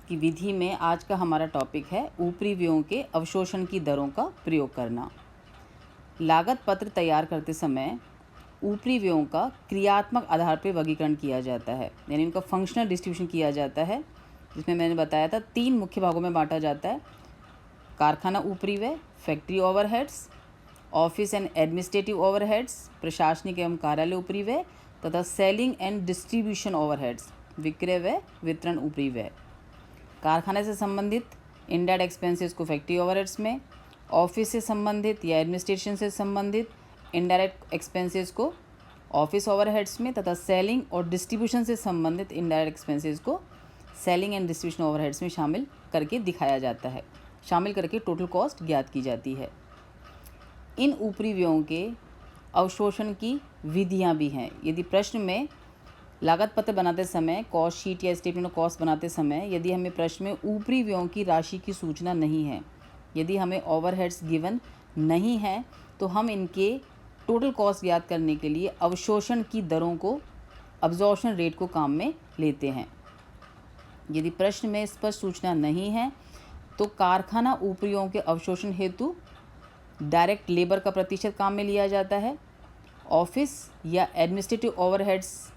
की विधि में आज का हमारा टॉपिक है ऊपरी व्ययों के अवशोषण की दरों का प्रयोग करना। लागत पत्र तैयार करते समय ऊपरी व्ययों का क्रियात्मक आधार पर वर्गीकरण किया जाता है, यानी उनका फंक्शनल डिस्ट्रीब्यूशन किया जाता है, जिसमें मैंने बताया था 3 मुख्य भागों में बांटा जाता है। कारखाना ऊपरी व्यय, factory overheads, office and administrative overheads, प्रशासनिक एवं कार्यालय ऊपरी व्यय, तथा सेलिंग एंड डिस्ट्रीब्यूशन ओवरहेड्स, विक्रय व्यय, वितरण ऊपरी व्यय। कारखाने से संबंधित इनडायरेक्ट एक्सपेंसेस को फैक्ट्री ओवरहेड्स में, ऑफिस से संबंधित या एडमिनिस्ट्रेशन से संबंधित इनडायरेक्ट एक्सपेंसेस को ऑफिस ओवरहेड्स में, तथा सेलिंग और डिस्ट्रीब्यूशन से संबंधित इनडायरेक्ट एक्सपेंसेस को सेलिंग एंड डिस्ट्रीब्यूशन ओवरहेड्स में शामिल करके दिखाया जाता है। शामिल करके टोटल कॉस्ट ज्ञात की जाती है। इन ऊपरी व्ययों के अवशोषण की विधियां भी हैं। यदि प्रश्न में लागत पत्र बनाते समय, कॉस्ट शीट या स्टेटमेंट ऑफ कॉस्ट बनाते समय यदि हमें प्रश्न में ऊपरी व्ययों की राशि की सूचना नहीं है, यदि हमें ओवरहेड्स गिवन नहीं है, तो हम इनके टोटल कॉस्ट ज्ञात करने के लिए अवशोषण की दरों को, अब्जॉर्प्शन रेट को काम में लेते हैं। यदि प्रश्न में स्पष्ट सूचना नहीं है तो कारखाना ऊपरियों के अवशोषण हेतु डायरेक्ट लेबर का प्रतिशत काम में लिया जाता है। ऑफिस या एडमिनिस्ट्रेटिव ओवरहेड्स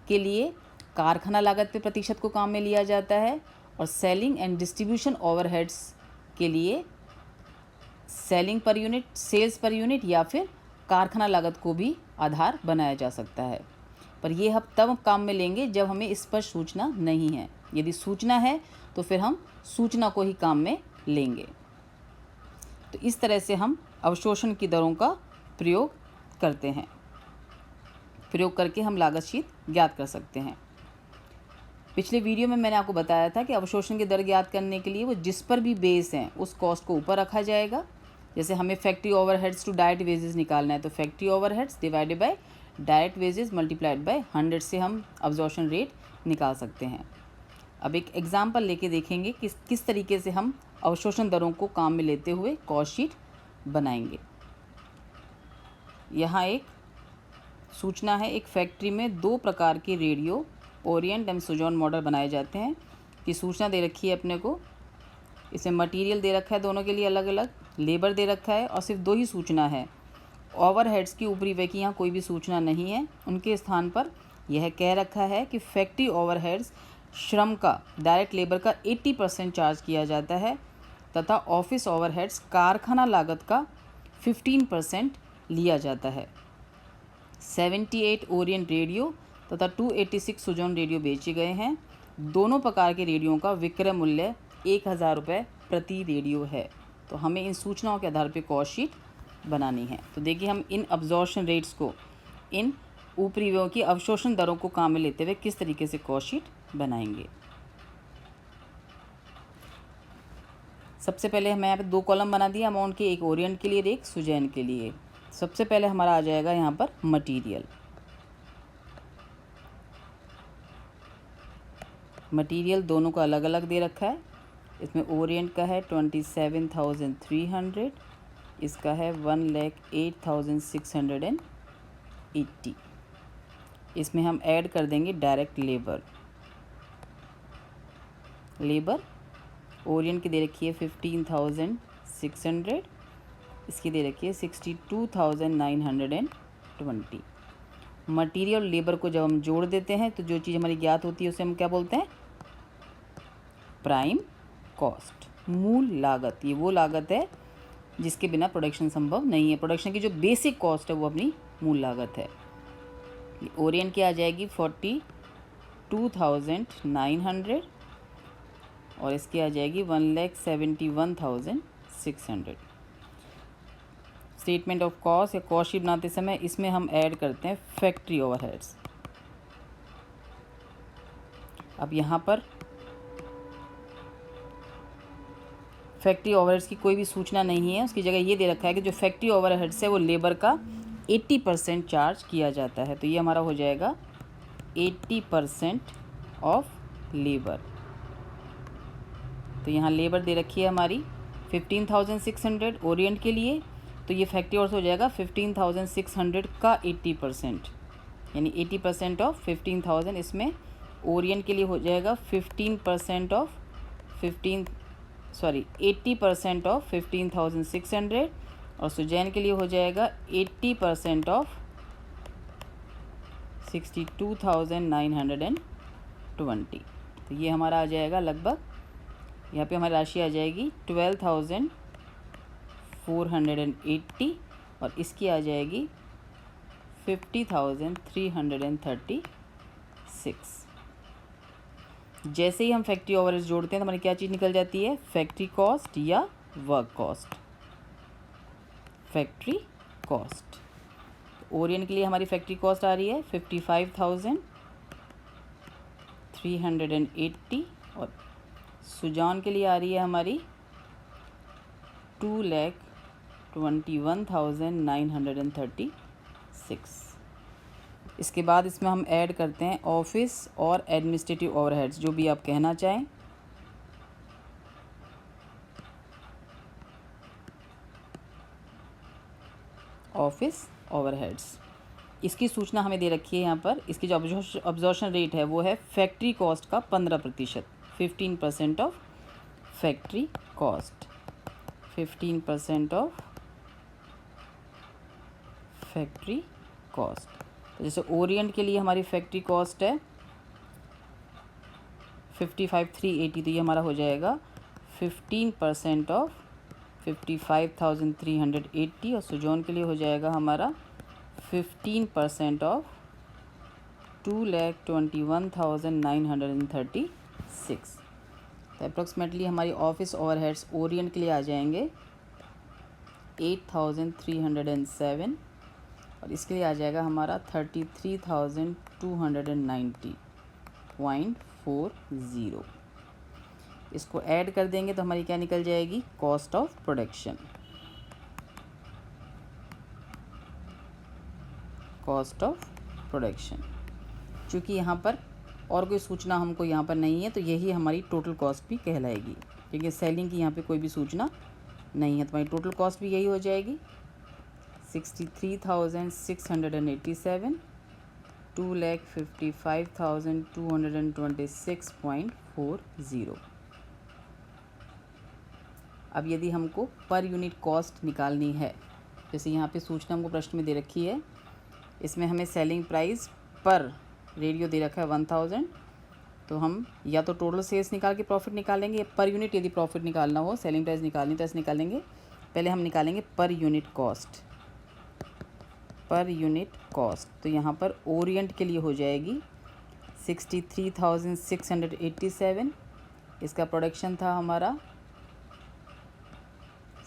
के लिए कारखाना लागत पे प्रतिशत को काम में लिया जाता है, और सेलिंग एंड डिस्ट्रीब्यूशन ओवरहेड्स के लिए selling per unit, sales per unit या फिर कारखाना लागत को भी आधार बनाया जा सकता है। पर ये हम तब काम में लेंगे जब हमें स्पष्ट सूचना नहीं है। यदि सूचना है तो फिर हम सूचना को ही काम में लेंगे। तो इस तरह से हम अवशोषण की दरों का प्रयोग करते हैं। प्रयोग करके हम लागत शीट ज्ञात कर सकते हैं। पिछले वीडियो में मैंने आपको बताया था कि अवशोषण की दर ज्ञात करने के लिए वो जिस पर भी बेस हैं उस कॉस्ट को ऊपर रखा जाएगा। जैसे हमें factory overheads to direct wages निकालना है, तो factory overheads divided by direct wages multiplied by 100 से हम अब्जॉर्प्शन रेट निकाल सकते हैं। अब एक एग्जाम्पल लेके देखेंगे कि किस तरीके से हम अवशोषण दरों को काम में लेते हुए कॉस्ट शीट बनाएंगे। यहाँ एक सूचना है, एक फैक्ट्री में 2 प्रकार के रेडियो ओरिएंट एंड सुजॉन मॉडल बनाए जाते हैं कि सूचना दे रखी है अपने को। इसमें मटेरियल दे रखा है दोनों के लिए अलग अलग, लेबर दे रखा है, और सिर्फ 2 ही सूचना है। ओवरहेड्स की ऊपरी व्यय की यहाँ कोई भी सूचना नहीं है। उनके स्थान पर यह कह रखा है कि फैक्ट्री ओवरहेड्स श्रम का, डायरेक्ट लेबर का 80% चार्ज किया जाता है, तथा ऑफिस ओवरहेड्स कारखाना लागत का 15% लिया जाता है। 78 ओरिएंट रेडियो तथा 286 सुजॉन रेडियो बेचे गए हैं। दोनों प्रकार के रेडियो का विक्रय मूल्य 1000 रुपये प्रति रेडियो है। तो हमें इन सूचनाओं के आधार पर कॉस्ट शीट बनानी है। तो देखिए हम इन अब्जॉर्प्शन रेट्स को, इन ऊपरी व्ययों की अवशोषण दरों को काम में लेते हुए किस तरीके से कॉस्ट शीट बनाएंगे। सबसे पहले हमें यहाँ पे 2 कॉलम बना दिया अमाउंट के, एक ओरिएंट के लिए और एक सुजैन के लिए। सबसे पहले हमारा आ जाएगा यहाँ पर मटेरियल। मटेरियल दोनों का अलग अलग दे रखा है। इसमें ओरिएंट का है 27,300, इसका है 1,08,680। इसमें हम ऐड कर देंगे डायरेक्ट लेबर। लेबर ओरिएंट की दे रखी है 15,600, इसकी दे रखी है 62,920। मटेरियल लेबर को जब हम जोड़ देते हैं तो जो चीज़ हमारी ज्ञात होती है उसे हम क्या बोलते हैं? प्राइम कॉस्ट, मूल लागत। ये वो लागत है जिसके बिना प्रोडक्शन संभव नहीं है। प्रोडक्शन की जो बेसिक कॉस्ट है वो अपनी मूल लागत है। ओरिएंट की आ जाएगी 42,900, और इसकी आ जाएगी 1,71,600। स्टेटमेंट ऑफ कॉस्ट या कॉस्ट शीट बनाते समय इसमें हम ऐड करते हैं फैक्ट्री ओवरहेड्स। अब यहाँ पर फैक्ट्री ओवरहेड्स की कोई भी सूचना नहीं है, उसकी जगह ये दे रखा है कि जो फैक्ट्री ओवरहेड्स है वो लेबर का 80% चार्ज किया जाता है। तो ये हमारा हो जाएगा 80% ऑफ लेबर। तो यहाँ लेबर दे रखी है हमारी 15,600 ओरिएंट के लिए, तो ये फैक्ट्री ओवरहेड्स हो जाएगा 15,600 का 80%, यानी 80% ऑफ 15,000। इसमें ओरिएंट के लिए हो जाएगा 15% ऑफ 80% ऑफ 15,600 और सुजैन के लिए हो जाएगा 80% ऑफ 62,920। तो ये हमारा आ जाएगा लगभग, यहाँ पे हमारी राशि आ जाएगी 12,480 और इसकी आ जाएगी 50,336। जैसे ही हम फैक्ट्री ओवरहेड्स जोड़ते हैं तो हमारी क्या चीज़ निकल जाती है, फैक्ट्री कॉस्ट या work cost. Factory cost Orion के लिए हमारी फैक्ट्री कॉस्ट आ रही है 55,380 और सुजान के लिए आ रही है हमारी 2,21,936। इसके बाद इसमें हम ऐड करते हैं ऑफिस और एडमिनिस्ट्रेटिव ओवरहेड्स, जो भी आप कहना चाहें। ऑफिस ओवरहेड्स, इसकी सूचना हमें दे रखी है यहाँ पर। इसकी जो अब्जॉर्प्शन रेट है वो है फैक्ट्री कॉस्ट का 15%, 15% of factory cost, 15% of factory cost. तो जैसे ओरिएंट के लिए हमारी फैक्ट्री कॉस्ट है 55,380, तो ये हमारा हो जाएगा 15% ऑफ 55,380 और सुजोन के लिए हो जाएगा हमारा 15% ऑफ 2,21,936। तो अप्रॉक्सीमेटली हमारी ऑफिस ओवरहेड्स ओरिएंट के लिए आ जाएंगे 8,307 और इसके लिए आ जाएगा हमारा 33,290.40। इसको ऐड कर देंगे तो हमारी क्या निकल जाएगी, cost of production. Cost of production, चूँकि यहाँ पर और कोई सूचना हमको यहाँ पर नहीं है तो यही हमारी टोटल कॉस्ट भी कहलाएगी, क्योंकि सेलिंग की यहाँ पे कोई भी सूचना नहीं है। तो हमारी टोटल कॉस्ट भी यही हो जाएगी 63,687, 2,55,226.40। अब यदि हमको पर यूनिट कॉस्ट निकालनी है, जैसे यहाँ पे सूचना हमको प्रश्न में दे रखी है, इसमें हमें सेलिंग प्राइस पर रेडियो दे रखा है 1000, तो हम या तो टोटल सेल्स निकाल के प्रॉफिट निकालेंगे, या पर यूनिट यदि प्रॉफिट निकालना हो, सेलिंग प्राइस निकालनी तो ऐसे निकालेंगे। पहले हम निकालेंगे per unit cost, per unit cost. तो यहाँ पर ओरिएंट के लिए हो जाएगी 63,687, इसका प्रोडक्शन था हमारा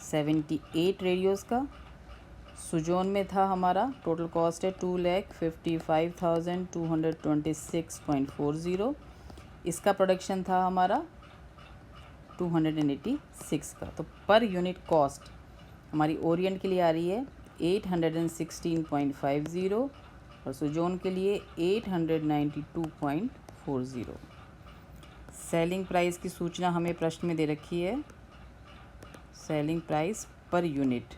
78 रेडियोज़ का। सुजोन में था हमारा टोटल कॉस्ट है 2,55,226.40, इसका प्रोडक्शन था हमारा 286 का। तो पर यूनिट कॉस्ट हमारी ओरिएंट के लिए आ रही है 816.50 और सुजोन के लिए 892.40। सेलिंग प्राइस की सूचना हमें प्रश्न में दे रखी है, सेलिंग प्राइस पर यूनिट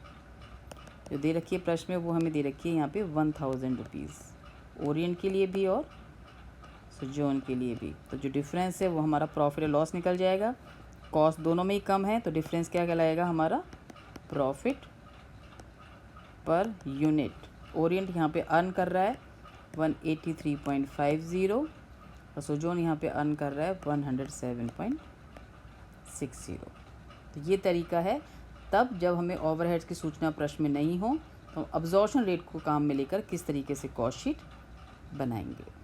जो दे रखी है प्रश्न में वो हमें दे रखी है यहाँ पे 1000 रुपीज़, ओरिएंट के लिए भी और सुजोन के लिए भी। तो जो डिफरेंस है वो हमारा प्रॉफिट और लॉस निकल जाएगा। कॉस्ट दोनों में ही कम है तो डिफरेंस क्या कहलाएगा, हमारा प्रॉफिट पर यूनिट। ओरिएंट यहाँ पे अर्न कर रहा है 183.50 और सुजोन यहाँ पे अर्न कर रहा है 107.60। तो ये तरीका है तब जब हमें ओवरहेड्स की सूचना प्रश्न में नहीं हो, तो अब्जॉर्प्शन रेट को काम में लेकर किस तरीके से कॉस्ट शीट बनाएंगे।